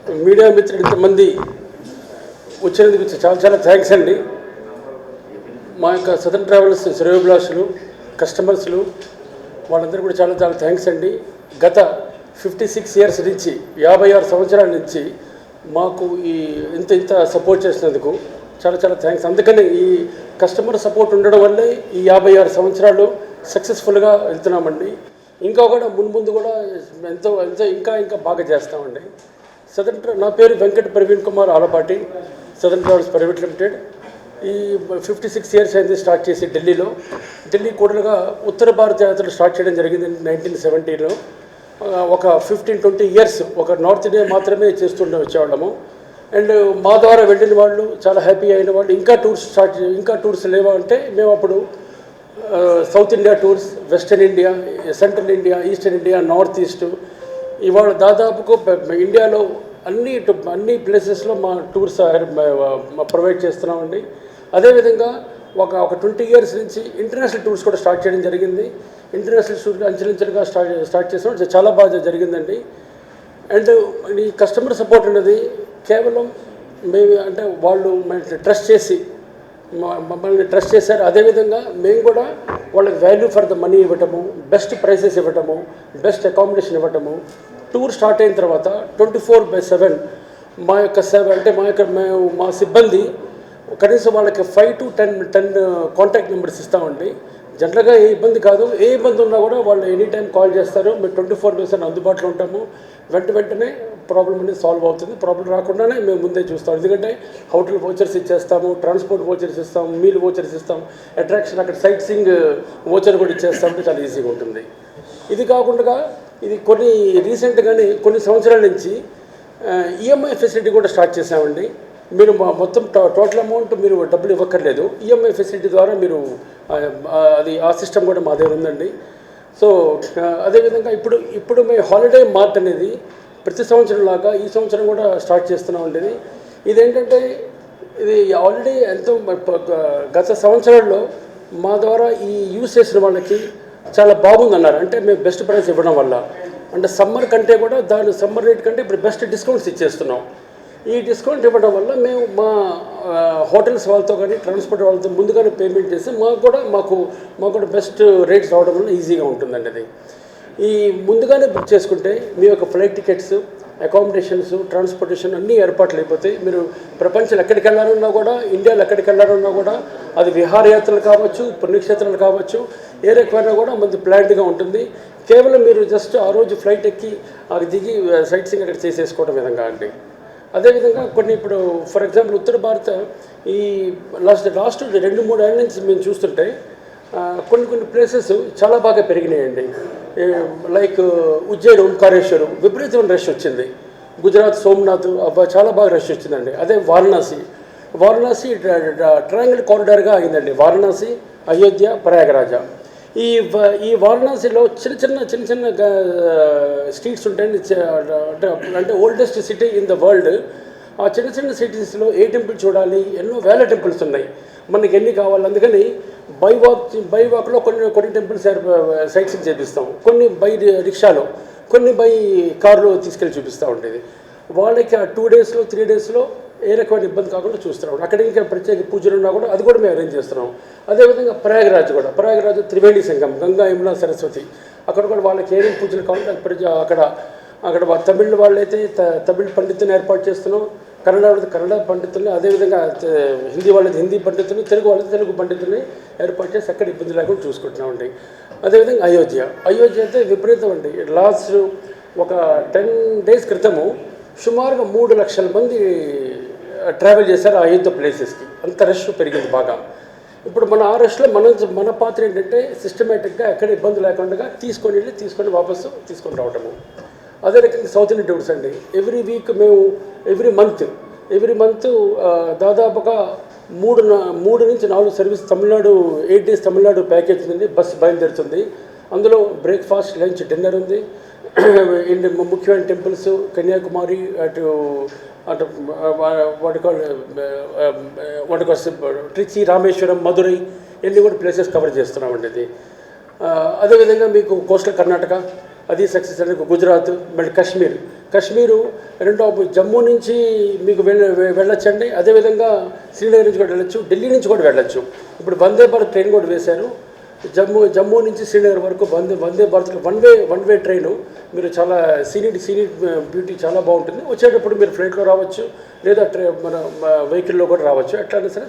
Media మిత్రులు ఇంతమంది వచ్చినందుకు చాలా చాలా థ్యాంక్స్ అండి. మా యొక్క సదర్న్ ట్రావెల్స్ శ్రేయోభిలాషులు కస్టమర్స్లు వాళ్ళందరూ కూడా చాలా చాలా థ్యాంక్స్ అండి. గత 56 ఇయర్స్ నుంచి 56 సంవత్సరాల నుంచి మాకు ఈ ఇంత సపోర్ట్ చేసినందుకు చాలా చాలా థ్యాంక్స్. అందుకని ఈ కస్టమర్ సపోర్ట్ ఉండడం వల్లే ఈ 56 సంవత్సరాలు సక్సెస్ఫుల్గా వెళ్తున్నామండి. ఇంకా కూడా ముందు కూడా ఎంతో ఇంకా బాగా చేస్తామండి. నా పేరు Venkata Praveen Kumar Alapati, southern travels private limited. ఈ 56 ఇయర్స్ అయింది స్టార్ట్ చేసి ఢిల్లీ కూడలుగా ఉత్తర భారత యాత్రలు స్టార్ట్ చేయడం జరిగింది 1970లో. ఒక 15-20 ఇయర్స్ ఒక నార్త్ ఇండియా మాత్రమే చేస్తుండే వచ్చేవాళ్ళము. అండ్ మా ద్వారా వెళ్ళిన వాళ్ళు చాలా హ్యాపీ అయిన వాళ్ళు ఇంకా టూర్స్ లేవా అంటే మేము అప్పుడు south India tours, western India, central India, eastern India, north east, ఇవాళ దాదాపుకు ఇండియాలో అన్ని ప్లేసెస్లో మా టూర్స్ ప్రొవైడ్ చేస్తున్నామండి. అదేవిధంగా ఒక 20 ఇయర్స్ నుంచి ఇంటర్నేషనల్ టూర్స్ కూడా స్టార్ట్ చేయడం జరిగింది. ఇంటర్నేషనల్ టూర్స్ అంచెలంచెలుగా స్టార్ట్ చేసాం. చాలా బాగా జరిగిందండి. అండ్ ఈ కస్టమర్ సపోర్ట్ అనేది కేవలం వాళ్ళు మమ్మల్ని ట్రస్ట్ చేశారు. అదేవిధంగా మేము కూడా వాళ్ళకి వాల్యూ ఫర్ ద మనీ ఇవ్వటము, బెస్ట్ ప్రైసెస్ ఇవ్వటము, బెస్ట్ అకామిడేషన్ ఇవ్వటము. టూర్ స్టార్ట్ అయిన తర్వాత 24/7 మా యొక్క సేవ అంటే మా సిబ్బంది కనీసం వాళ్ళకి 5 to 10 కాంటాక్ట్ నెంబర్స్ ఇస్తామండి. జనరల్గా ఏ ఇబ్బంది కాదు, ఏ ఇబ్బంది ఉన్నా కూడా వాళ్ళు ఎనీ టైం కాల్ చేస్తారు. మేము 24/7 అందుబాటులో ఉంటాము. వెంటనే ప్రాబ్లం అనేది సాల్వ్ అవుతుంది. ప్రాబ్లం రాకుండానే మేము ముందే చూస్తాం. ఎందుకంటే హోటల్ వోచర్స్ ఇచ్చేస్తాము, ట్రాన్స్పోర్ట్ వోచర్స్ ఇస్తాము, మీల్ వోచర్స్ ఇస్తాము, అట్రాక్షన్ అక్కడ సైట్ సీయింగ్ వోచర్ కూడా ఇచ్చేస్తామంటే చాలా ఈజీగా ఉంటుంది. ఇది కాకుండా ఇది రీసెంట్గానే కొన్ని సంవత్సరాల నుంచి ఈఎంఐ ఫెసిలిటీ కూడా స్టార్ట్ చేసామండి. మీరు మొత్తం టోటల్ అమౌంట్ మీరు డబ్బులు ఇవ్వక్కర్లేదు. ఈఎంఐ ఫెసిలిటీ ద్వారా మీరు ఆ సిస్టమ్ కూడా మా దగ్గర ఉందండి. సో అదేవిధంగా ఇప్పుడు మేము హాలిడే మార్ట్ అనేది ప్రతి సంవత్సరం లాగా ఈ సంవత్సరం కూడా స్టార్ట్ చేస్తున్నామండి. ఇదేంటంటే ఇది ఆల్రెడీ ఎంతో గత సంవత్సరాల్లో మా ద్వారా ఈ యూజ్ చేసిన వాళ్ళకి చాలా బాగుందన్నారు. అంటే మేము బెస్ట్ ప్రైస్ ఇవ్వడం వల్ల, అంటే సమ్మర్ కంటే కూడా సమ్మర్ రేట్ కంటే ఇప్పుడు బెస్ట్ డిస్కౌంట్స్ ఇచ్చేస్తున్నాం. ఈ డిస్కౌంట్ ఇవ్వడం వల్ల మేము మా హోటల్స్ వాళ్ళతో కానీ ట్రాన్స్పోర్ట్ వాళ్ళతో ముందుగానే పేమెంట్ చేసి మాకు కూడా బెస్ట్ రేట్స్ రావడం వల్ల ఈజీగా ఉంటుందండి. అది ఈ ముందుగానే బుక్ చేసుకుంటే మీ యొక్క ఫ్లైట్ టికెట్స్, అకామిడేషన్స్, ట్రాన్స్పోర్టేషన్ అన్నీ ఏర్పాట్లు అయిపోతాయి. మీరు ప్రపంచంలో ఎక్కడికి వెళ్ళాలన్నా కూడా, ఇండియాలో ఎక్కడికి వెళ్ళాలన్నా కూడా, అది విహారయాత్రలు కావచ్చు, పుణ్యక్షేత్రాలు కావచ్చు, ఏ రకమైనా కూడా మంది ప్లాన్డ్గా ఉంటుంది. కేవలం మీరు జస్ట్ ఆ రోజు ఫ్లైట్ ఎక్కి అది దిగి సైట్ సీయింగ్ అక్కడ చేసేసుకోవడం విధంగా అండి. అదేవిధంగా ఇప్పుడు ఫర్ ఎగ్జాంపుల్ ఉత్తర భారత ఈ లాస్ట్ 2-3 ఏళ్ళ నుంచి మేము చూస్తుంటే కొన్ని ప్లేసెస్ చాలా బాగా పెరిగినాయండి. లైక్ ఉజ్జయిన్, ఓంకారేశ్వరం విపరీతమైన రష్ వచ్చింది. గుజరాత్ సోమనాథ్ చాలా బాగా రష్ వచ్చిందండి. అదే వారణాసి ట్రయాంగిల్ కారిడార్గా అయిందండి. వారణాసి, అయోధ్య, ప్రయాగరాజ. ఈ వారణాసిలో చిన్న స్ట్రీట్స్ ఉంటాయండి. అంటే oldest city in the world. ఆ చిన్న సిటీస్లో ఏ టెంపుల్ చూడాలి, ఎన్నో వేల టెంపుల్స్ ఉన్నాయి. మనకి ఎన్ని కావాలి. అందుకని బై వాక్లో కొన్ని టెంపుల్స్ సైట్ సీయింగ్ చేపిస్తాం, కొన్ని బై రిక్షాలో, కొన్ని బై కారులో తీసుకెళ్ళి చూపిస్తూ ఉండేది. వాళ్ళకి ఆ 2 days 3 daysలో ఏ రకమైన ఇబ్బంది కాకుండా చూస్తున్నాం. అక్కడ ఇంకా ప్రత్యేక పూజలు ఉన్నా కూడా అది కూడా మేము అరేంజ్ చేస్తున్నాం. అదేవిధంగా ప్రయాగరాజ్ త్రివేణి సంగం, గంగా, యమున, సరస్వతి, అక్కడ కూడా వాళ్ళకి ఏమేమి పూజలు కావాలంటే అక్కడ తమిళ వాళ్ళైతే తమిళ పండితులను ఏర్పాటు చేస్తున్నాం, కన్నడ పండితుల్ని, అదేవిధంగా హిందీ వాళ్ళది హిందీ పండితులు, తెలుగు వాళ్ళది తెలుగు పండితుల్ని ఏర్పాటు చేసి అక్కడ ఇబ్బంది లేకుండా చూసుకుంటున్నామండి. అదేవిధంగా అయోధ్య అయితే విపరీతం అండి. లాస్ట్ ఒక 10 days క్రితము సుమారుగా 3 లక్షల మంది ట్రావెల్ చేశారు ఆ అయోధ్య ప్లేసెస్కి. అంత రష్ పెరిగింది బాగా. ఇప్పుడు ఆ రష్లో మన పాత్ర ఏంటంటే సిస్టమేటిక్గా ఎక్కడ ఇబ్బంది లేకుండా తీసుకొని వాపసు తీసుకొని రావటము. అదే రకంగా సౌత్ ఇండియన్ టూర్స్ అండి. ఎవ్రీ వీక్ మేము ఎవ్రీ మంత్ దాదాపుగా 3 నుంచి 4 service Tamil Nadu 8 days Tamil Nadu package ఉంది. బస్సు బయలుదేరుతుంది. అందులో బ్రేక్ఫాస్ట్, లంచ్, డిన్నర్ ఉంది. ముఖ్యమైన టెంపుల్స్ కన్యాకుమారి, అటు ట్రిచి, రామేశ్వరం, మధురై ఇవన్నీ కూడా ప్లేసెస్ కవర్ చేస్తున్నామండి. అది అదేవిధంగా మీకు కోస్టల్ కర్ణాటక అది సక్సెస్ అనేది, గుజరాత్, మళ్ళీ కాశ్మీరు రెండో జమ్మూ నుంచి మీకు వెళ్ళొచ్చండి. అదేవిధంగా శ్రీనగర్ నుంచి కూడా వెళ్ళొచ్చు, ఢిల్లీ నుంచి కూడా వెళ్ళొచ్చు. ఇప్పుడు వందే భారత్ ట్రైన్ కూడా వేశారు. జమ్మూ నుంచి శ్రీనగర్ వరకు Vande Bharat one way train. మీరు చాలా సీనియర్ బ్యూటీ చాలా బాగుంటుంది. వచ్చేటప్పుడు మీరు ఫ్లైట్లో రావచ్చు, లేదా మన వెహికల్లో కూడా రావచ్చు. ఎట్లయినా సరే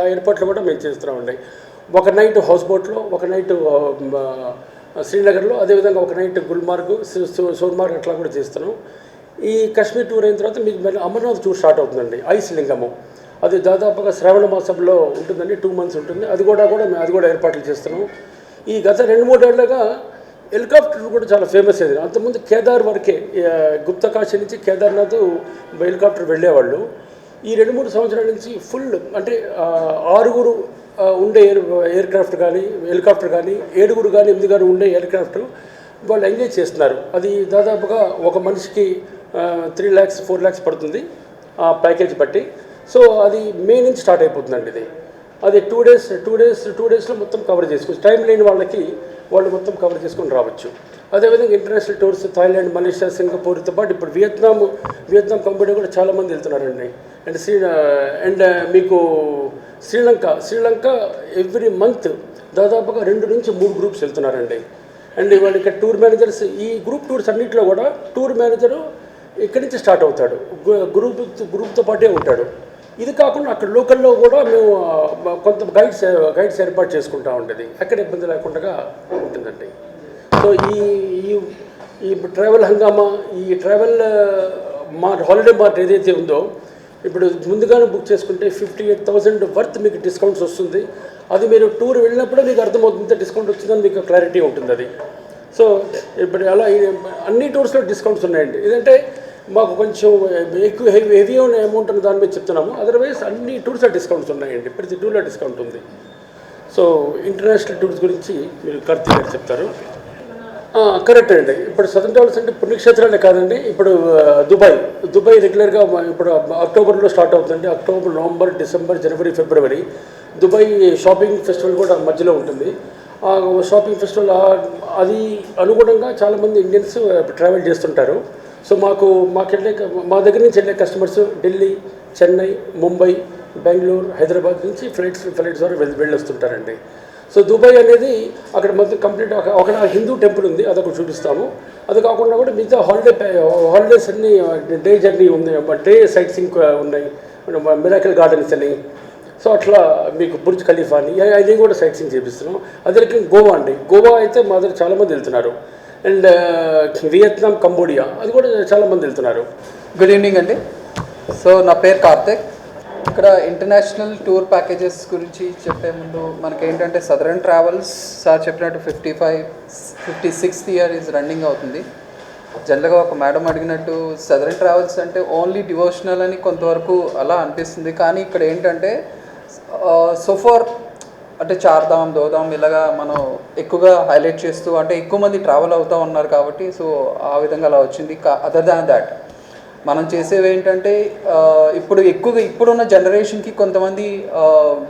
ఆ ఎయిర్పోర్ట్లో కూడా మేము చేస్తున్నామండి. ఒక నైట్ హౌస్ బోట్లో, ఒక నైట్ శ్రీనగర్లో, అదేవిధంగా ఒక నైట్ గుల్మార్గ్, సోన్మార్గ్ అట్లా కూడా చేస్తున్నాం. ఈ కాశ్మీర్ టూర్ అయిన తర్వాత మీకు మళ్ళీ అమర్నాథ్ టూర్ స్టార్ట్ అవుతుందండి. ఐస్ లింగము అది దాదాపుగా శ్రావణ మాసంలో ఉంటుందండి, 2 months ఉంటుంది. అది కూడా ఏర్పాట్లు చేస్తున్నాం. ఈ గత 2-3 ఏళ్ళగా హెలికాప్టర్ కూడా చాలా ఫేమస్ అయింది. అంతకుముందు కేదార్ వరకే, గుప్తకాశీ నుంచి కేదార్నాథ్ హెలికాప్టర్ వెళ్ళేవాళ్ళు. ఈ 2-3 సంవత్సరాల నుంచి ఫుల్ అంటే 6 ఉండే ఎయిర్క్రాఫ్ట్ కానీ, హెలికాప్టర్ కానీ, 7 కానీ 8 కానీ ఉండే ఎయిర్క్రాఫ్ట్ వాళ్ళు ఎంగేజ్ చేస్తున్నారు. అది దాదాపుగా ఒక మనిషికి 3 lakhs 4 lakhs పడుతుంది ఆ ప్యాకేజ్ బట్టి. సో అది మే నుంచి స్టార్ట్ అయిపోతుందండి. అది 2 daysలో మొత్తం కవర్ చేసుకోవచ్చు. టైం లేని వాళ్ళకి వాళ్ళు మొత్తం కవర్ చేసుకొని రావచ్చు. అదేవిధంగా ఇంటర్నేషనల్ టూర్స్ థాయిలాండ్, మలేషియా, సింగపూర్తో పాటు ఇప్పుడు వియత్నాం కంబోడియా కూడా చాలామంది వెళ్తున్నారండి. అండ్ మీకు శ్రీలంక ఎవ్రీ మంత్ దాదాపుగా 2 నుంచి 3 groups వెళ్తున్నారండి. అండ్ ఇవాళ ఇక్కడ టూర్ మేనేజర్స్, ఈ గ్రూప్ టూర్స్ అన్నింటిలో కూడా టూర్ మేనేజరు ఇక్కడి నుంచి స్టార్ట్ అవుతాడు, గ్రూప్తో పాటే ఉంటాడు. ఇది కాకుండా అక్కడ లోకల్లో కూడా మేము కొంత గైడ్స్ ఏర్పాటు చేసుకుంటా ఉండేది. అక్కడ ఇబ్బంది లేకుండా ఉంటుందండి. సో ఈ ట్రావెల్ హంగామా, ఈ ట్రావెల్ హాలిడే మార్ట్ ఏదైతే ఉందో, ఇప్పుడు ముందుగానే బుక్ చేసుకుంటే 58,000 వర్త్ మీకు డిస్కౌంట్స్ వస్తుంది. అది మీరు టూర్ వెళ్ళినప్పుడే మీకు అర్థమవుతుంది డిస్కౌంట్ వచ్చిందని మీకు క్లారిటీ ఉంటుంది అది. సో ఇప్పుడు అలా అన్ని టూర్స్లో డిస్కౌంట్స్ ఉన్నాయండి. ఇదంటే మాకు కొంచెం ఎక్కువ హెవీ అమౌంట్ ఉన్న దాని మీద చెప్తున్నాము. అదర్వైజ్ అన్ని టూర్స్లో డిస్కౌంట్స్ ఉన్నాయండి, ప్రతి టూర్లో డిస్కౌంట్ ఉంది. సో ఇంటర్నేషనల్ టూర్స్ గురించి మీరు కార్తీక్ గారు చెప్తారు. కరెక్ట్ అండి. ఇప్పుడు సదరన్ ట్రావెల్స్ అంటే పుణ్యక్షేత్రాలే కాదండి. ఇప్పుడు దుబాయ్ రెగ్యులర్గా ఇప్పుడు అక్టోబర్లో స్టార్ట్ అవుతుందండి. అక్టోబర్, నవంబర్, డిసెంబర్, జనవరి, ఫిబ్రవరి దుబాయ్ షాపింగ్ ఫెస్టివల్ కూడా మధ్యలో ఉంటుంది. ఆ షాపింగ్ ఫెస్టివల్ అది అనుగుణంగా చాలామంది ఇండియన్స్ ట్రావెల్ చేస్తుంటారు. సో మా దగ్గర నుంచి వెళ్ళే కస్టమర్స్ ఢిల్లీ, చెన్నై, ముంబై, బెంగళూరు, హైదరాబాద్ నుంచి ఫ్లైట్స్ ద్వారా వెళ్ళొస్తుంటారండి. సో దుబాయ్ అనేది అక్కడ మొత్తం కంప్లీట్ ఒక హిందూ టెంపుల్ ఉంది, అదొక చూపిస్తాము. అది కాకుండా కూడా మిగతా హాలిడేస్ అన్నీ డే జర్నీ ఉంది, డే సైట్ సింగ్ ఉన్నాయి, మిరాకిల్ గార్డెన్స్ అని. సో అట్లా మీకు బుర్జ్ ఖలీఫా అని అది కూడా సైట్ సింగ్ చేపిస్తున్నాం. అదే రకంగా గోవా అండి. గోవా అయితే మా దగ్గర చాలామంది వెళ్తున్నారు. అండ్ వియత్నాం, కంబోడియా అది కూడా చాలామంది వెళ్తున్నారు. గుడ్ ఈవినింగ్ అండి. సో నా పేరు కార్తిక్. ఇక్కడ ఇంటర్నేషనల్ టూర్ ప్యాకేజెస్ గురించి చెప్పే ముందు మనకేంటంటే సదరన్ ట్రావెల్స్ సార్ చెప్పినట్టు 56th year ఈజ్ రన్నింగ్ అవుతుంది. జనరల్గా ఒక మేడం అడిగినట్టు సదరన్ ట్రావెల్స్ అంటే ఓన్లీ డివోషనల్ అని కొంతవరకు అలా అనిపిస్తుంది. కానీ ఇక్కడ ఏంటంటే సోఫార్ అంటే చార్ధామ్, దోధామ్ ఇలాగా మనం ఎక్కువగా హైలైట్ చేస్తూ అంటే ఎక్కువ మంది ట్రావెల్ అవుతూ ఉన్నారు కాబట్టి సో ఆ విధంగా అలా వచ్చింది. అదర్ దాన్ దాట్ మనం చేసేవి ఏంటంటే ఇప్పుడున్న జనరేషన్కి కొంతమంది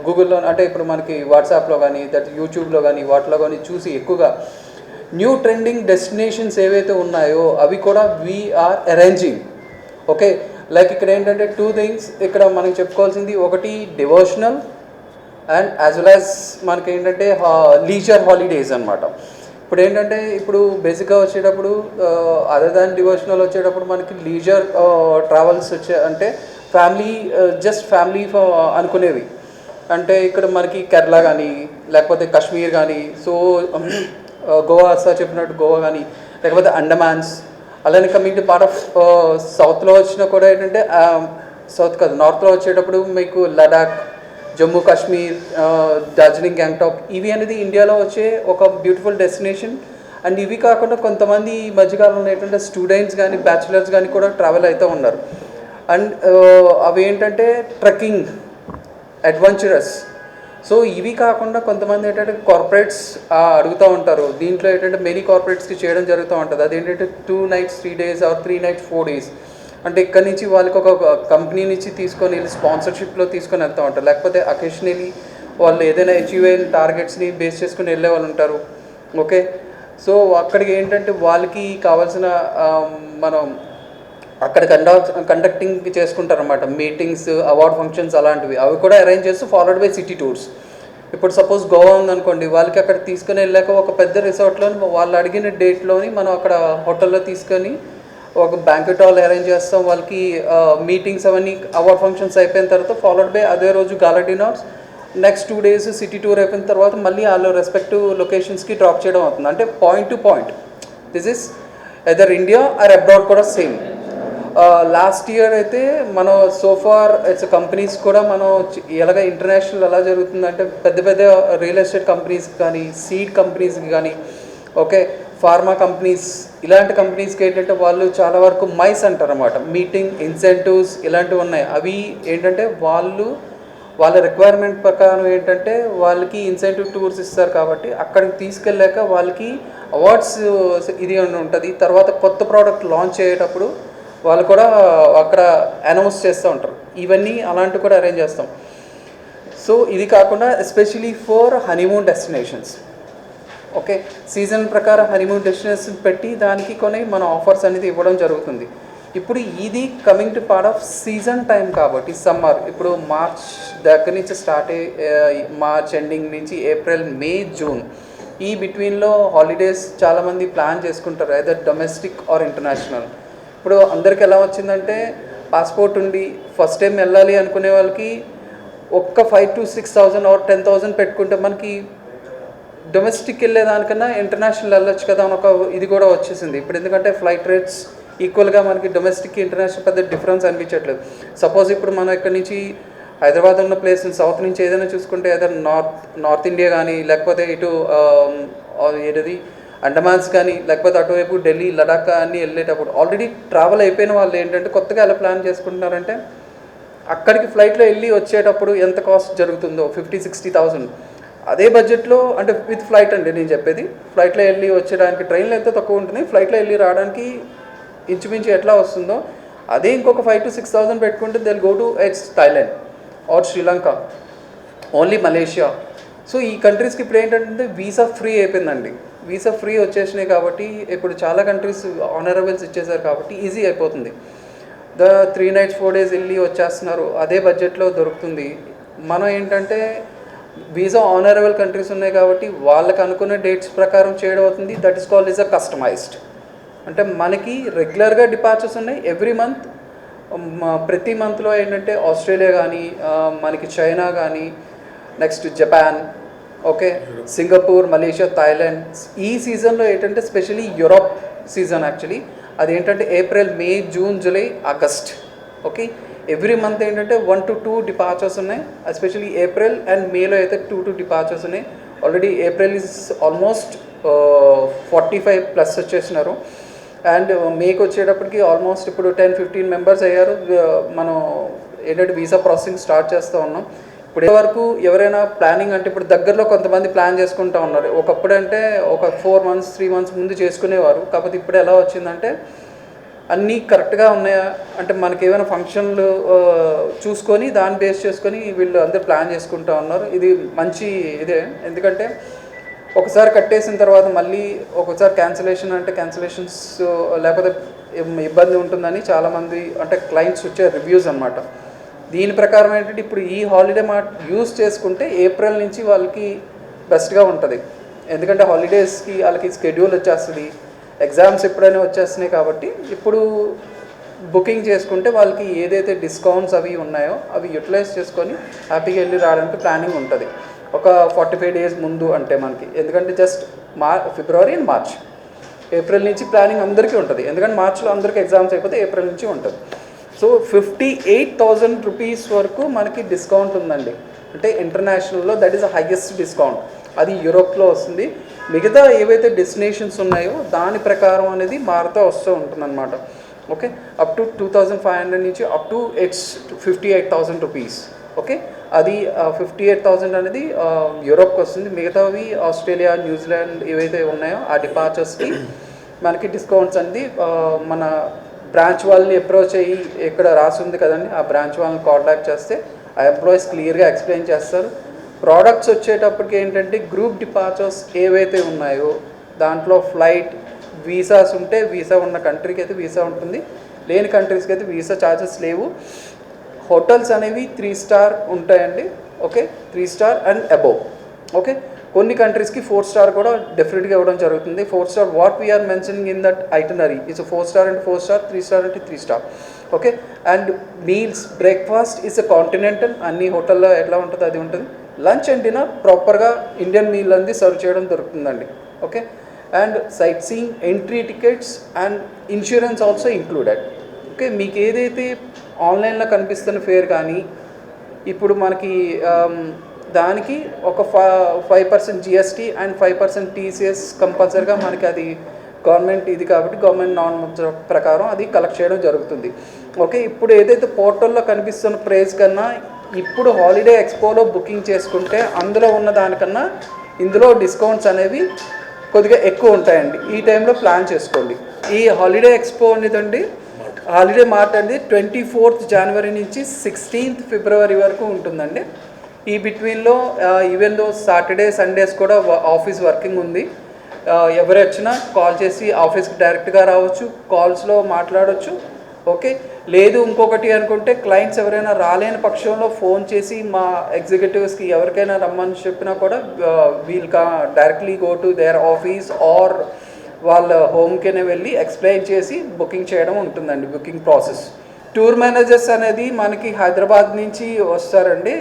గూగుల్లో అంటే ఇప్పుడు మనకి వాట్సాప్లో కానీ యూట్యూబ్లో కానీ వాటిలో కానీ చూసి ఎక్కువగా న్యూ ట్రెండింగ్ డెస్టినేషన్స్ ఏవైతే ఉన్నాయో అవి కూడా వీఆర్ అరేంజింగ్. ఓకే, లైక్ ఇక్కడ ఏంటంటే 2 things ఇక్కడ మనకి చెప్పుకోవాల్సింది. ఒకటి devotional and as well as మనకి ఏంటంటే లీజర్ హాలిడేస్ అనమాట. ఇప్పుడు ఏంటంటే ఇప్పుడు బేసిక్గా వచ్చేటప్పుడు అదర్ దాన్ డివోషనల్ వచ్చేటప్పుడు మనకి లీజర్ ట్రావెల్స్ అంటే ఫ్యామిలీ అనుకునేవి. అంటే ఇక్కడ మనకి కేరళ కానీ లేకపోతే కాశ్మీర్ కానీ, సో గోవా సార్ చెప్పినట్టు గోవా కానీ లేకపోతే అండమాన్స్, అలానే కమింగ్ టు పార్ట్ ఆఫ్ సౌత్లో వచ్చినా కూడా ఏంటంటే నార్త్లో వచ్చేటప్పుడు మీకు లడాక్, జమ్మూ కాశ్మీర్, డార్జిలింగ్, గ్యాంగ్టాక్ ఇవి అనేది ఇండియాలో వచ్చే ఒక బ్యూటిఫుల్ డెస్టినేషన్. అండ్ ఇవి కాకుండా కొంతమంది ఈ మధ్యకాలంలో ఏంటంటే స్టూడెంట్స్ కానీ బ్యాచిలర్స్ కానీ కూడా ట్రావెల్ అవుతూ ఉన్నారు. అండ్ అవి ఏంటంటే ట్రెక్కింగ్, అడ్వెంచరస్. సో ఇవి కాకుండా కొంతమంది ఏంటంటే కార్పొరేట్స్ అడుగుతూ ఉంటారు. దీంట్లో ఏంటంటే మెనీ కార్పొరేట్స్కి చేయడం జరుగుతూ ఉంటుంది. అదేంటంటే 2 nights 3 days are 3 nights 4 days అంటే ఇక్కడ నుంచి వాళ్ళకి ఒక కంపెనీ నుంచి తీసుకొని వెళ్ళి స్పాన్సర్షిప్లో తీసుకొని వెళ్తూ ఉంటారు. లేకపోతే అకేషనలీ వాళ్ళు ఏదైనా అచీవ్ అయిన టార్గెట్స్ని బేస్ చేసుకుని వెళ్ళే వాళ్ళు ఉంటారు. ఓకే, సో అక్కడికి ఏంటంటే వాళ్ళకి కావాల్సిన మనం అక్కడ కండక్టింగ్ చేసుకుంటారన్నమాట, మీటింగ్స్, అవార్డ్ ఫంక్షన్స్ అలాంటివి, అవి కూడా అరేంజ్ చేస్తూ ఫాలోడ్ బై సిటీ టూర్స్. ఇప్పుడు సపోజ్ గోవా ఉందనుకోండి, వాళ్ళకి అక్కడ తీసుకుని వెళ్ళాక ఒక పెద్ద రిసార్ట్లో వాళ్ళు అడిగిన డేట్లోని మనం అక్కడ హోటల్లో తీసుకొని ఒక బ్యాంక్వెట్ హాల్ అరేంజ్ చేస్తాం. వాళ్ళకి మీటింగ్స్ అవన్నీ అవార్డ్ ఫంక్షన్స్ అయిపోయిన తర్వాత ఫాలోడ్ బై అదే రోజు gala dinners, next 2 days city tour అయిపోయిన తర్వాత మళ్ళీ వాళ్ళు రెస్పెక్టివ్ లొకేషన్స్కి డ్రాప్ చేయడం అవుతుంది. అంటే point to point. This is either India or abroad కూడా సేమ్. లాస్ట్ ఇయర్ అయితే మనం సోఫార్ ఇట్స్ కంపెనీస్ కూడా మనం ఎలాగ ఇంటర్నేషనల్ ఎలా జరుగుతుందంటే పెద్ద పెద్ద రియల్ ఎస్టేట్ కంపెనీస్కి కానీ, సీడ్ కంపెనీస్కి కానీ, ఓకే, ఫార్మా కంపెనీస్, ఇలాంటి కంపెనీస్కి ఏంటంటే వాళ్ళు చాలా వరకు మైస్ అంటారు అన్నమాట, మీటింగ్ ఇన్సెంటివ్స్ ఇలాంటివి ఉన్నాయి. అవి ఏంటంటే వాళ్ళ రిక్వైర్మెంట్ ప్రకారం ఏంటంటే వాళ్ళకి ఇన్సెంటివ్ టూర్స్ ఇస్తారు కాబట్టి అక్కడికి తీసుకెళ్ళాక వాళ్ళకి అవార్డ్స్ ఇది ఉంటుంది. తర్వాత కొత్త ప్రోడక్ట్ లాంచ్ అయ్యేటప్పుడు వాళ్ళు కూడా అక్కడ అనౌన్స్ చేస్తూ ఉంటారు. ఇవన్నీ అలాంటివి కూడా అరేంజ్ చేస్తాం. సో ఇది కాకుండా especially for honeymoon destinations, okay, season ప్రకారం హనీమూన్ డెస్టినేషన్ పెట్టి దానికి కొన్ని మన ఆఫర్స్ అనేది ఇవ్వడం జరుగుతుంది. ఇప్పుడు ఇది coming to part of season time కాబట్టి సమ్మర్, ఇప్పుడు మార్చ్ దగ్గర నుంచి స్టార్ట్ అయ్యి మార్చ్ ఎండింగ్ నుంచి ఏప్రిల్, మే, జూన్ ఈ బిట్వీన్లో హాలిడేస్ చాలామంది ప్లాన్ చేసుకుంటారు, ఐదర్ డొమెస్టిక్ ఆర్ ఇంటర్నేషనల్. ఇప్పుడు అందరికి ఎలా వచ్చిందంటే పాస్పోర్ట్ ఉండి ఫస్ట్ టైం వెళ్ళాలి అనుకునే వాళ్ళకి ఒక్క 5,000 to 6,000 ఆర్ 10,000 పెట్టుకుంటే మనకి డొమెస్టిక్ వెళ్ళేదానికన్నా ఇంటర్నేషనల్ వెళ్ళొచ్చు కదా అని ఒక ఇది కూడా వచ్చేసింది ఇప్పుడు. ఎందుకంటే ఫ్లైట్ రేట్స్ ఈక్వల్గా మనకి డొమెస్టిక్ ఇంటర్నేషనల్ పెద్ద డిఫరెన్స్ అనిపించట్లేదు. సపోజ్ ఇప్పుడు మనం ఇక్కడ నుంచి హైదరాబాద్ ఉన్న ప్లేస్ సౌత్ నుంచి ఏదైనా చూసుకుంటే ఏదైనా నార్త్ ఇండియా కానీ, లేకపోతే ఇటు ఏది అండమాన్స్ కానీ, లేకపోతే అటువైపు ఢిల్లీ, లడాక్ అన్నీ వెళ్ళేటప్పుడు ఆల్రెడీ ట్రావెల్ అయిపోయిన వాళ్ళు ఏంటంటే కొత్తగా ఎలా ప్లాన్ చేసుకుంటున్నారంటే అక్కడికి ఫ్లైట్లో వెళ్ళి వచ్చేటప్పుడు ఎంత కాస్ట్ జరుగుతుందో 50,000-60,000 అదే బడ్జెట్లో, అంటే విత్ ఫ్లైట్ అండి నేను చెప్పేది. ఫ్లైట్లో వెళ్ళి వచ్చేదానికి ట్రైన్లో ఎంత తక్కువ ఉంటుంది, ఫ్లైట్లో వెళ్ళి రావడానికి ఇంచుమించు ఎట్లా వస్తుందో అదే ఇంకొక 5,000 to 6,000 పెట్టుకుంటే they will go to Thailand or Sri Lanka, only Malaysia. So ఈ కంట్రీస్కి ఇప్పుడు ఏంటంటే వీసా ఫ్రీ అయిపోయిందండి. వీసా ఫ్రీ వచ్చేసినాయి కాబట్టి ఇప్పుడు చాలా కంట్రీస్ ఆనరబుల్స్ ఇచ్చేసారు కాబట్టి ఈజీ అయిపోతుంది. 3 nights 4 days వెళ్ళి వచ్చేస్తున్నారు, అదే బడ్జెట్లో దొరుకుతుంది. మనం ఏంటంటే వీసా ఆనరబుల్ కంట్రీస్ ఉన్నాయి కాబట్టి వాళ్ళకి అనుకున్న డేట్స్ ప్రకారం చేయడం అవుతుంది. That is called is a customised. అంటే మనకి రెగ్యులర్గా డిపార్చర్స్ ఉన్నాయి ఎవ్రీ మంత్. ప్రతి మంత్లో ఏంటంటే ఆస్ట్రేలియా కానీ, మనకి చైనా కానీ, next Japan, okay, Singapore, Malaysia, Thailand. ఈ సీజన్లో ఏంటంటే స్పెషలీ యూరోప్ సీజన్ యాక్చువల్లీ అదేంటంటే April, May, June, July, August, okay, every month ఏంటంటే 1 to 2 డిపార్చర్స్ ఉన్నాయి. ఎస్పెషలీ ఏప్రిల్ అండ్ మేలో అయితే 2 to 2 డిపార్చర్స్ ఉన్నాయి. ఆల్రెడీ ఏప్రిల్ ఈజ్ ఆల్మోస్ట్ 45+ వచ్చేసినారు. అండ్ మేకి వచ్చేటప్పటికి ఆల్మోస్ట్ ఇప్పుడు 10-15 మెంబర్స్ అయ్యారు. మనం ఏంటంటే వీసా ప్రాసెసింగ్ స్టార్ట్ చేస్తూ ఉన్నాం. ఇప్పుడు వరకు ఎవరైనా ప్లానింగ్ అంటే ఇప్పుడు దగ్గరలో కొంతమంది ప్లాన్ చేసుకుంటూ ఉన్నారు. ఒకప్పుడు అంటే ఒక 4 months 3 months ముందు చేసుకునేవారు. కాకపోతే ఇప్పుడు ఎలా వచ్చిందంటే అన్నీ కరెక్ట్గా ఉన్నాయా అంటే మనకి ఏమైనా ఫంక్షన్లు చూసుకొని దాన్ని బేస్ చేసుకొని వీళ్ళు అందరూ ప్లాన్ చేసుకుంటూ ఉన్నారు. ఇది మంచి ఇదే, ఎందుకంటే ఒకసారి కట్టేసిన తర్వాత మళ్ళీ ఒకసారి క్యాన్సిలేషన్ అంటే క్యాన్సిలేషన్స్ లేకపోతే ఇబ్బంది ఉంటుందని చాలామంది అంటే క్లయింట్స్ వచ్చే రివ్యూస్ అనమాట. దీని ప్రకారం ఏంటంటే ఇప్పుడు ఈ హాలిడే మార్ట్ యూస్ చేసుకుంటే ఏప్రిల్ నుంచి వాళ్ళకి బెస్ట్గా ఉంటుంది. ఎందుకంటే హాలిడేస్కి వాళ్ళకి స్కెడ్యూల్ వచ్చేస్తుంది, ఎగ్జామ్స్ ఎప్పుడైనా వచ్చేస్తున్నాయి కాబట్టి ఇప్పుడు బుకింగ్ చేసుకుంటే వాళ్ళకి ఏదైతే డిస్కౌంట్స్ అవి ఉన్నాయో అవి యూటిలైజ్ చేసుకొని హ్యాపీగా వెళ్ళి రావడానికి ప్లానింగ్ ఉంటుంది. ఒక 45 days ముందు అంటే మనకి, ఎందుకంటే just February and March, April నుంచి ప్లానింగ్ అందరికీ ఉంటుంది. ఎందుకంటే మార్చ్లో అందరికీ ఎగ్జామ్స్ అయిపోతే ఏప్రిల్ నుంచి ఉంటుంది. సో 58,000 rupees వరకు మనకి డిస్కౌంట్ ఉందండి. అంటే ఇంటర్నేషనల్లో that is the highest discount. అది యూరోప్లో వస్తుంది. మిగతా ఏవైతే డెస్టినేషన్స్ ఉన్నాయో దాని ప్రకారం అనేది మారుతూ వస్తూ ఉంటుందన్నమాట. ఓకే, అప్ టు 2,500 నుంచి అప్ టు 58,000 rupees. ఓకే, అది 58,000 అనేది యూరోప్కి వస్తుంది. మిగతావి ఆస్ట్రేలియా, న్యూజిలాండ్ ఏవైతే ఉన్నాయో ఆ డిపార్చర్స్కి మనకి డిస్కౌంట్స్ అనేది మన బ్రాంచ్ వాళ్ళని అప్రోచ్ అయ్యి ఇక్కడ రాసి ఉంది కదండి, ఆ బ్రాంచ్ వాళ్ళని కాంటాక్ట్ చేస్తే ఆ ఎంప్లాయీస్ క్లియర్గా ఎక్స్ప్లెయిన్ చేస్తారు. ప్రోడక్ట్స్ వచ్చేటప్పటికి ఏంటంటే గ్రూప్ డిపార్చర్స్ ఏవైతే ఉన్నాయో దాంట్లో ఫ్లైట్ వీసాస్ ఉంటే వీసా ఉన్న కంట్రీకి అయితే వీసా ఉంటుంది, లేని కంట్రీస్కి అయితే వీసా ఛార్జెస్ లేవు. హోటల్స్ అనేవి 3 స్టార్ ఉంటాయండి. Okay, 3 star and above. Okay, కొన్ని కంట్రీస్కి 4 స్టార్ కూడా డెఫినెట్గా ఇవ్వడం జరుగుతుంది. 4 star what we are mentioning in that itinerary is 4 star అంటే 4 స్టార్, 3 స్టార్ అంటే 3 star. Okay, and meals breakfast is a continental, అన్ని హోటల్లో ఎట్లా ఉంటుందో అది ఉంటుంది. లంచ్ అండ్ డిన్నర్ ప్రాపర్గా ఇండియన్ మీల్ అనేది సర్వ్ చేయడం దొరుకుతుందండి. Okay, and sight seeing, entry tickets and insurance also included. Okay, మీకు ఏదైతే ఆన్లైన్లో కనిపిస్తున్న ఫేర్ కానీ ఇప్పుడు మనకి దానికి ఒక 5% జిఎస్టీ అండ్ 5% టీసీఎస్ కంపల్సరీగా మనకి అది గవర్నమెంట్ ఇది కాబట్టి గవర్నమెంట్ నార్మ్స్ ప్రకారం అది కలెక్ట్ చేయడం జరుగుతుంది. ఓకే, ఇప్పుడు ఏదైతే పోర్టల్లో కనిపిస్తున్న ప్రైస్ కన్నా ఇప్పుడు హాలిడే ఎక్స్పోలో బుకింగ్ చేసుకుంటే అందులో ఉన్న దానికన్నా ఇందులో డిస్కౌంట్స్ అనేవి కొద్దిగా ఎక్కువ ఉంటాయండి. ఈ టైంలో ప్లాన్ చేసుకోండి. ఈ హాలిడే ఎక్స్పో అనేదండి హాలిడే మార్ట్ అనేది 24th జనవరి నుంచి 16th ఫిబ్రవరి వరకు ఉంటుందండి. ఈ బిట్వీన్లో ఈవెన్ దో సాటర్డే సండేస్ కూడా ఆఫీస్ వర్కింగ్ ఉంది. ఎవరు వచ్చినా కాల్ చేసి ఆఫీస్కి డైరెక్ట్గా రావచ్చు, కాల్స్లో మాట్లాడవచ్చు. ఓకే, లేదు ఇంకొకటి అనుకుంటే క్లయింట్స్ ఎవరైనా రాలేని పక్షంలో ఫోన్ చేసి మా ఎగ్జిక్యూటివ్స్కి ఎవరికైనా రమ్మని చెప్పినా కూడా we'll directly go to their office or వాళ్ళ హోమ్కినే వెళ్ళి ఎక్స్ప్లెయిన్ చేసి బుకింగ్ చేయడం ఉంటుందండి. Booking process. టూర్ మేనేజర్స్ అనేది మనకి హైదరాబాద్ నుంచి వస్తారండి.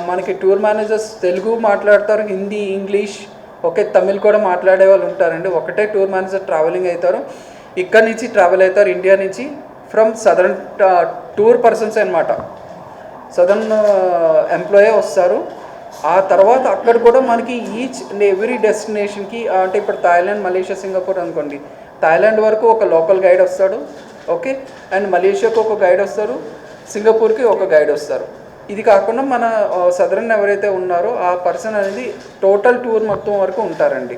మనకి టూర్ మేనేజర్స్ తెలుగు మాట్లాడతారు, హిందీ, ఇంగ్లీష్, ఓకే, తమిళ్ కూడా మాట్లాడే వాళ్ళు ఉంటారండి. ఒకటే టూర్ మేనేజర్ ట్రావెలింగ్ అవుతారు. ఇక్కడ నుంచి ట్రావెల్ అవుతారు ఇండియా నుంచి. ఫ్రమ్ సదరన్ టూర్ పర్సన్స్ అనమాట, సదరన్ ఎంప్లాయీ వస్తారు. ఆ తర్వాత అక్కడ కూడా మనకి ఈచ్ అండ్ ఎవ్రీ డెస్టినేషన్కి అంటే ఇప్పుడు థాయిలాండ్, మలేషియా, సింగపూర్ అనుకోండి, థాయిలాండ్ వరకు ఒక లోకల్ గైడ్ వస్తాడు. ఓకే, అండ్ మలేషియాకు ఒక గైడ్ వస్తారు, సింగపూర్కి ఒక గైడ్ వస్తారు. ఇది కాకుండా మన సదరన్ ఎవరైతే ఉన్నారో ఆ పర్సన్ అనేది టోటల్ టూర్ మొత్తం వరకు ఉంటారండి.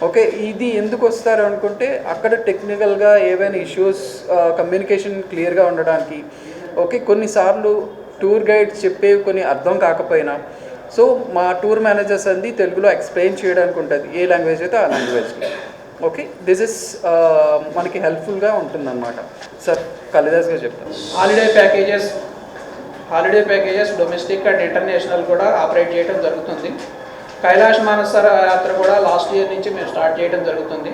ఓకే, ఇది ఎందుకు వస్తారు అనుకుంటే అక్కడ టెక్నికల్గా ఏవైనా ఇష్యూస్ కమ్యూనికేషన్ క్లియర్గా ఉండడానికి. ఓకే, కొన్నిసార్లు టూర్ గైడ్స్ చెప్పేవి కొన్ని అర్థం కాకపోయినా సో మా టూర్ మేనేజర్స్ అనేది తెలుగులో ఎక్స్ప్లెయిన్ చేయడానికి ఉంటుంది, ఏ లాంగ్వేజ్ అయితే ఆ లాంగ్వేజ్కి. ఓకే, దిస్ ఇస్ మనకి హెల్ప్ఫుల్గా ఉంటుందన్నమాట. సార్ కాళిదాస్ గారు చెప్తాను. Holiday packages domestic and international కూడా ఆపరేట్ చేయడం జరుగుతుంది. కైలాష్ మానసర యాత్ర కూడా లాస్ట్ ఇయర్ నుంచి మేము స్టార్ట్ చేయడం జరుగుతుంది.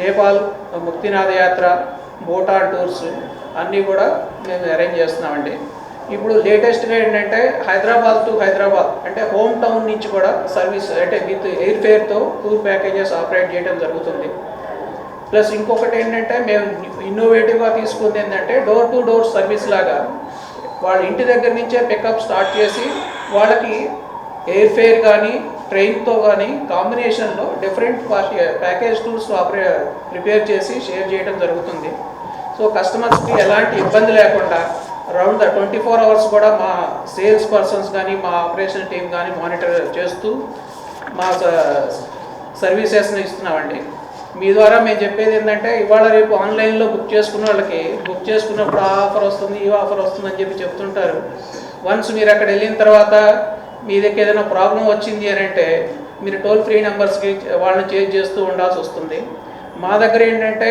నేపాల్ ముక్తినాథ యాత్ర, భూటాన్ టూర్స్ అన్నీ కూడా మేము అరేంజ్ చేస్తున్నామండి. ఇప్పుడు లేటెస్ట్గా ఏంటంటే హైదరాబాద్ టు హైదరాబాద్ అంటే హోమ్ టౌన్ నుంచి కూడా సర్వీస్ అంటే విత్ ఎయిర్ ఫేర్తో టూర్ ప్యాకేజెస్ ఆపరేట్ చేయడం జరుగుతుంది. ప్లస్ ఇంకొకటి ఏంటంటే మేము ఇన్నోవేటివ్గా తీసుకుంది ఏంటంటే డోర్ టు డోర్ సర్వీస్ లాగా వాళ్ళ ఇంటి దగ్గర నుంచే పికప్ స్టార్ట్ చేసి వాళ్ళకి ఎయిర్ ఫేర్ కానీ ట్రైన్తో కానీ కాంబినేషన్లో డిఫరెంట్ ప్యాకేజ్ టూర్స్ ప్రిపేర్ చేసి షేర్ చేయడం జరుగుతుంది. సో కస్టమర్స్కి ఎలాంటి ఇబ్బంది లేకుండా అరౌండ్ 24 hours కూడా మా సేల్స్ పర్సన్స్ కానీ మా ఆపరేషన్ టీం కానీ మానిటర్ చేస్తూ మా సర్వీసెస్ని ఇస్తున్నామండి. మీ ద్వారా మేము చెప్పేది ఏంటంటే ఇవాళ రేపు ఆన్లైన్లో బుక్ చేసుకున్న వాళ్ళకి బుక్ చేసుకున్నప్పుడు ఆ ఆఫర్ వస్తుంది, ఈ ఆఫర్ వస్తుంది అని చెప్పి చెప్తుంటారు. వన్స్ మీరు అక్కడ వెళ్ళిన తర్వాత మీ దగ్గర ఏదైనా ప్రాబ్లం వచ్చింది అని అంటే మీరు టోల్ ఫ్రీ నెంబర్స్కి వాళ్ళని చేంజ్ చేస్తూ ఉండాల్సి వస్తుంది. మా దగ్గర ఏంటంటే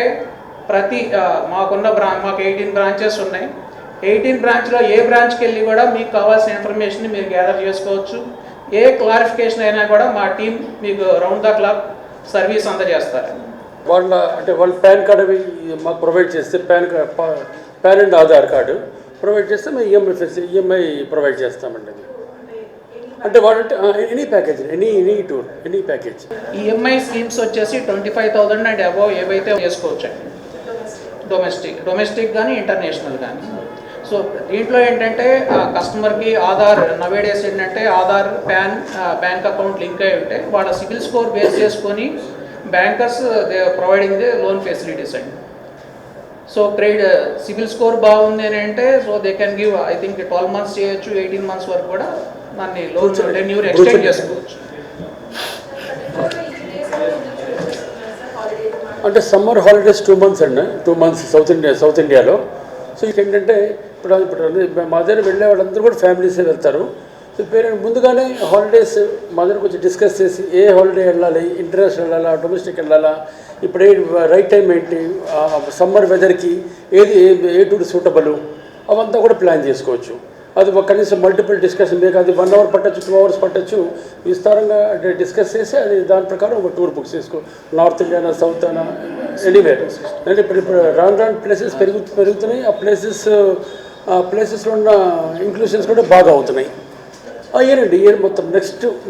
మాకున్న మాకు 18 బ్రాంచెస్ ఉన్నాయి. 18 బ్రాంచ్లో ఏ బ్రాంచ్కి వెళ్ళి కూడా మీకు కావాల్సిన ఇన్ఫర్మేషన్ మీరు గ్యాదర్ చేసుకోవచ్చు. ఏ క్లారిఫికేషన్ అయినా కూడా మా టీం మీకు రౌండ్ ద క్లాక్ సర్వీస్ అందజేస్తారు. వాళ్ళ పాన్ కార్డు అవి మాకు ప్రొవైడ్ చేస్తే pan and Aadhaar card provide చేస్తే మేము ఈఎంఐ ప్రొవైడ్ చేస్తామండి. అంటే వాళ్ళంటే any package, any tour, any package. EMI schemes వచ్చేసి 25,000 అండ్ అబవ్ ఏవైతే చేసుకోవచ్చు అండి. డొమెస్టిక్ కానీ ఇంటర్నేషనల్ కానీ. సో దీంట్లో ఏంటంటే కస్టమర్కి ఆధార్ నవేడేస్ ఏంటంటే ఆధార్, బ్యాంక్ అకౌంట్ లింక్ అయి ఉంటే వాళ్ళ సిబిల్ స్కోర్ బేస్ చేసుకొని bankers they providing the loan facilities అండి. సో సిబిల్ స్కోర్ బాగుంది అని అంటే so they can give I think 12 months చేయొచ్చు, 18 months వరకు కూడా దాన్ని లోన్ రెన్యూర్ ఎక్స్టెండ్ చేసుకోవచ్చు. అంటే సమ్మర్ హాలిడేస్ 2 months అండి, 2 months సౌత్ ఇండియాలో. సో ఏంటంటే ఇప్పుడు మా దగ్గర వెళ్ళే వాళ్ళందరూ కూడా ఫ్యామిలీసే వెళ్తారు. సో పేరెంట్ ముందుగానే హాలిడేస్ మదర్ కొంచెం డిస్కస్ చేసి ఏ హాలిడే వెళ్ళాలి, ఇంటర్నేషనల్ వెళ్ళాలా, డొమెస్టిక్ వెళ్ళాలా, ఇప్పుడు రైట్ టైం ఏంటి, సమ్మర్ వెదర్కి ఏ టూర్ సూటబుల్ అవంతా కూడా ప్లాన్ చేసుకోవచ్చు. అది కనీసం మల్టిపుల్ డిస్కషన్ మీకు అది 1 hour పట్టచ్చు, 2 hours పట్టచ్చు, విస్తారంగా డిస్కస్ చేసి అది దాని ప్రకారం ఒక టూర్ బుక్ చేసుకో. నార్త్ ఇండియానా, సౌత్ అయినా, ఎనీవేర్. అంటే ఇప్పుడు రాను ప్లేసెస్ పెరుగుతున్నాయి. ఆ ప్లేసెస్లో ఉన్న ఇంక్లూషన్స్ కూడా బాగా అవుతున్నాయి. ఇయర్ మొత్తం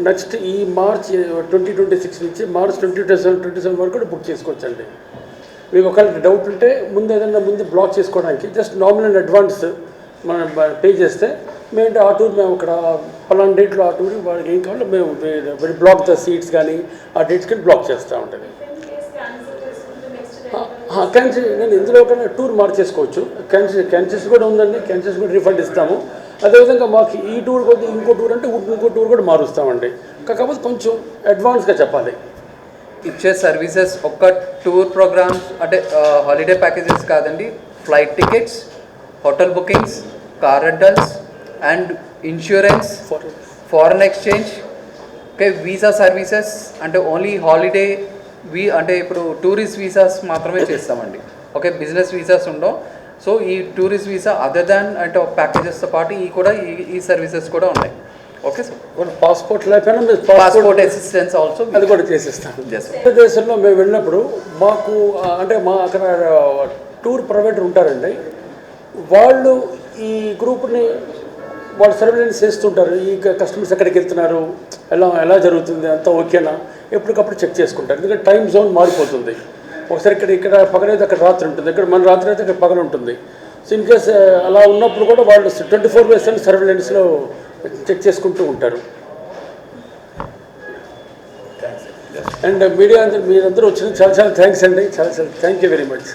నెక్స్ట్ ఈ మార్చ్ 2026 నుంచి మార్చ్ 2027 వరకు కూడా బుక్ చేసుకోవచ్చండి. మీకు ఒకవేళ డౌట్ ఉంటే ముందు బ్లాక్ చేసుకోవడానికి జస్ట్ నామినల్ అడ్వాన్స్ మనం పే చేస్తే మేము ఆ టూర్ మేము అక్కడ పలానా డేట్లో ఆ టూర్ వాళ్ళకి ఏం కావాలో మేము బ్లాక్ ద సీట్స్ కానీ ఆ డేట్స్ కానీ బ్లాక్ చేస్తూ ఉంటుంది. క్యాన్సిల్ నేను ఇందులో కన్నా టూర్ మార్చేసుకోవచ్చు. క్యాన్సిల్స్ కూడా ఉందండి, క్యాన్సిల్స్ కూడా రిఫండ్ ఇస్తాము. అదేవిధంగా మాకు ఈ టూర్ కొద్ది ఇంకో టూర్ అంటే ఇంకో టూర్ కూడా మారుస్తామండి. కాకపోతే కొంచెం అడ్వాన్స్గా చెప్పాలి. ఇచ్చే సర్వీసెస్ ఒక్క టూర్ ప్రోగ్రామ్స్ అంటే హాలిడే ప్యాకేజెస్ కాదండి, flight tickets, hotel bookings, car rentals and insurance, foreign exchange, okay, visa services. అంటే ఓన్లీ హాలిడే అంటే ఇప్పుడు టూరిస్ట్ వీసాస్ మాత్రమే చేస్తామండి. ఓకే, బిజినెస్ వీసాస్ ఉండవు. సో ఈ టూరిస్ట్ వీసా అదర్ దాన్ అంటే ప్యాకేజెస్తో పాటు ఈ సర్వీసెస్ కూడా ఉన్నాయి. Okay sir, passport assistance also అది కూడా చేసిస్తాను. దేశంలో మేము వెళ్ళినప్పుడు మాకు అంటే అక్కడ టూర్ ప్రొవైడర్ ఉంటారండి, వాళ్ళు ఈ గ్రూప్ని వాళ్ళు సర్వేలెన్స్ చేస్తుంటారు. ఈ కస్టమర్స్ ఎక్కడికి వెళ్తున్నారు, ఎలా జరుగుతుంది, అంతా ఓకేనా, ఎప్పటికప్పుడు చెక్ చేసుకుంటారు. ఎందుకంటే టైం జోన్ మారిపోతుంది. ఒకసారి ఇక్కడ పగలైతే అక్కడ రాత్రి ఉంటుంది, ఇక్కడ మన రాత్రి అయితే ఇక్కడ పగలు ఉంటుంది. సో ఇన్ కేస్ అలా ఉన్నప్పుడు కూడా వాళ్ళు 24/7 సర్వేలెన్స్లో చెక్ చేసుకుంటూ ఉంటారు. అండ్ మీడియా మీరందరూ వచ్చిన చాలా థ్యాంక్స్ అండి, చాలా థ్యాంక్ యూ వెరీ మచ్.